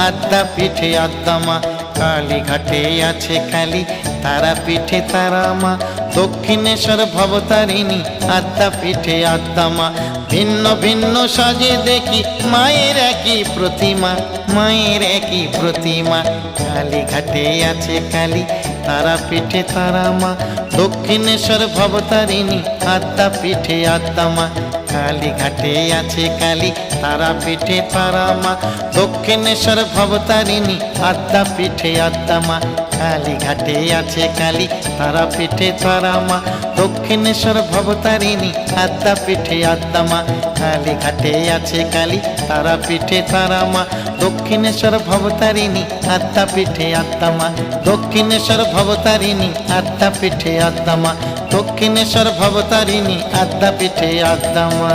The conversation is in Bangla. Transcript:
আদ্যা পিঠে আদ্যা মা, কালীঘাটে আছে কালী, তারা পিঠে তারা মা, দক্ষিণেশ্বর ভবতারিণী, আদ্যা পিঠে আদ্যা মা। ভিন্ন ভিন্ন সাজে দেখি মায়ের একই প্রতিমা, মায়ের একই প্রতিমা। কালীঘাটে আছে কালী, তারা পিঠে তারা মা, দক্ষিণেশ্বর ভবতারিণী, আদ্যা পিঠে আদ্যা মা। কালীঘাটে আছে কালী, তারা পিঠে তারা মা, দক্ষিণেশ্বর ভবতারিণী, আদ্যা পিঠে আদ্যা মা। কালীঘাটে আছে কালী, তারা পিঠে তারা মা, দক্ষিণেশ্বর ভবতারিণী, আদ্যা পিঠে আদ্যা মা। কালীঘাটে আছে কালী, তারা পিঠে তারা মা, দক্ষিণেশ্বর ভবতারিণী, আদ্যা পিঠে আদ্যা মা। দক্ষিণেশ্বর ভবতারিণী, আদ্যা পিঠে আদ্যা মা, দক্ষিণেশ্বর ভবতারিণী, আদ্যা পিঠে আদ্যা মা।